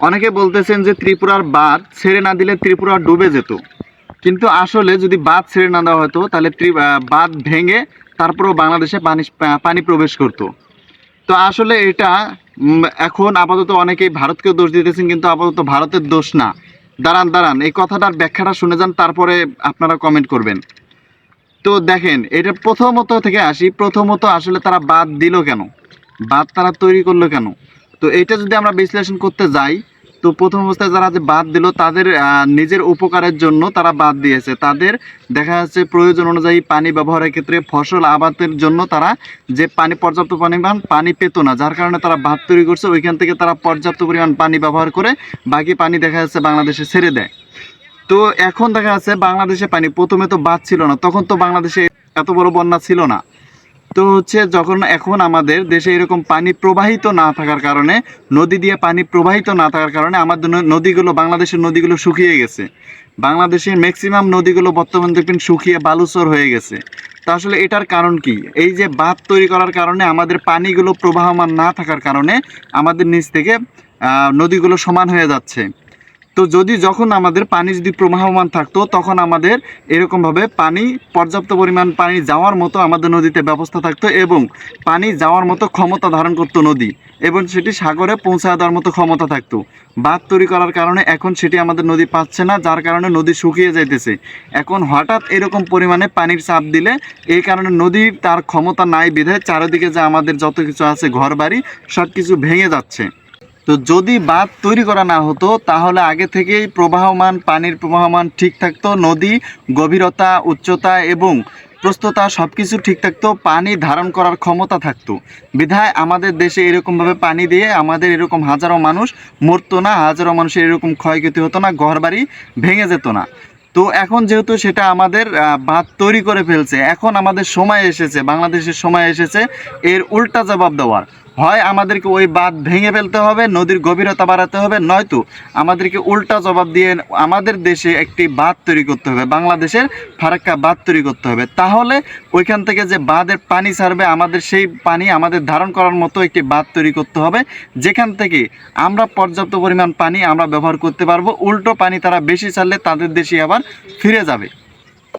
অনেকে বলতেছেন যে ত্রিপুরার বাঁধ ছেড়ে না দিলে ত্রিপুরা ডুবে যেত, কিন্তু আসলে যদি বাঁধ ছেড়ে না দেওয়া হতো তাহলে বাঁধ ভেঙে তারপরেও বাংলাদেশে পানি প্রবেশ করতো। তো আসলে এটা এখন আপাতত অনেকেই ভারতকেও দোষ দিতেছেন, কিন্তু আপাতত ভারতের দোষ না। দাঁড়ান দাঁড়ান, এই কথাটার ব্যাখ্যাটা শুনে যান, তারপরে আপনারা কমেন্ট করবেন। তো দেখেন, এটা প্রথমত থেকে আসি। প্রথমত আসলে তারা বাদ দিল কেন, বাদ তারা তৈরি করলো কেন? তো এটা যদি আমরা বিশ্লেষণ করতে যাই, তো প্রথম অবস্থায় যারা যে বাদ দিল তাদের নিজের উপকারের জন্য তারা বাদ দিয়েছে। তাদের দেখা যাচ্ছে প্রয়োজন অনুযায়ী পানি ব্যবহারের ক্ষেত্রে ফসল আবাদের জন্য তারা যে পর্যাপ্ত পরিমাণ পানি পেত না, যার কারণে তারা বাঁধ তৈরি করছে। ওইখান থেকে তারা পর্যাপ্ত পরিমাণ পানি ব্যবহার করে বাকি পানি দেখা যাচ্ছে বাংলাদেশে ছেড়ে দেয়। তো এখন দেখা যাচ্ছে বাংলাদেশে পানি, প্রথমে তো বাঁধ ছিল না, তখন তো বাংলাদেশে এত বড় বন্যা ছিল না। তো হচ্ছে যখন এখন আমাদের দেশে এরকম পানি প্রবাহিত না থাকার কারণে, নদী দিয়ে পানি প্রবাহিত না থাকার কারণে আমাদের নদীগুলো, বাংলাদেশের নদীগুলো শুকিয়ে গেছে। বাংলাদেশের ম্যাক্সিমাম নদীগুলো বর্তমানে দেখবেন শুকিয়ে বালুচর হয়ে গেছে। তা আসলে এটার কারণ কি? এই যে বাঁধ তৈরি করার কারণে আমাদের পানিগুলো প্রবাহমান না থাকার কারণে আমাদের নিচ থেকে নদীগুলো সমান হয়ে যাচ্ছে। তো যখন আমাদের পানি যদি প্রবাহমান থাকতো, তখন আমাদের এরকমভাবে পর্যাপ্ত পরিমাণ পানি যাওয়ার মতো আমাদের নদীতে ব্যবস্থা থাকতো, এবং পানি যাওয়ার মতো ক্ষমতা ধারণ করতো নদী, এবং সেটি সাগরে পৌঁছায় দেওয়ার মতো ক্ষমতা থাকতো। বাঁধ তৈরি করার কারণে এখন সেটি আমাদের নদী পাচ্ছে না, যার কারণে নদী শুকিয়ে যাইতেছে। এখন হঠাৎ এরকম পরিমাণে পানির চাপ দিলে এই কারণে নদী তার ক্ষমতা নাই বিধায় চারিদিকে যে আমাদের যত কিছু আছে, ঘর বাড়ি, সব কিছু ভেঙে যাচ্ছে। তো যদি বাঁধ তৈরি করা না হতো, তাহলে আগে থেকেই পানির প্রবাহমান ঠিক থাকতো, নদী গভীরতা, উচ্চতা এবং প্রস্থতা সব কিছু ঠিক থাকতো, পানি ধারণ করার ক্ষমতা থাকতো। বিধায় আমাদের দেশে এরকমভাবে পানি দিয়ে আমাদের এরকম হাজারো মানুষ মরতো না, হাজারো মানুষের এরকম ক্ষয়ক্ষতি হতো না, ঘরবাড়ি ভেঙে যেত না। তো এখন যেহেতু সেটা আমাদের বাঁধ তৈরি করে ফেলছে, এখন আমাদের সময় এসেছে, বাংলাদেশের সময় এসেছে এর উল্টা জবাব দেওয়ার। হয় আমাদেরকে ওই বাঁধ ভেঙে ফেলতে হবে, নদীর গভীরতা বাড়াতে হবে, নয়তো আমাদেরকে উল্টা জবাব দিয়ে আমাদের দেশে একটি বাঁধ তৈরি করতে হবে, বাংলাদেশের ফারাক্কা বাঁধ তৈরি করতে হবে। তাহলে ওইখান থেকে যে বাঁধের পানি ছাড়বে, আমাদের সেই পানি আমাদের ধারণ করার মতো একটি বাঁধ তৈরি করতে হবে, যেখান থেকে আমরা পর্যাপ্ত পরিমাণ পানি আমরা ব্যবহার করতে পারবো। উল্টো পানি তারা বেশি ছাড়লে তাদের দেশে আবার ফিরে যাবে।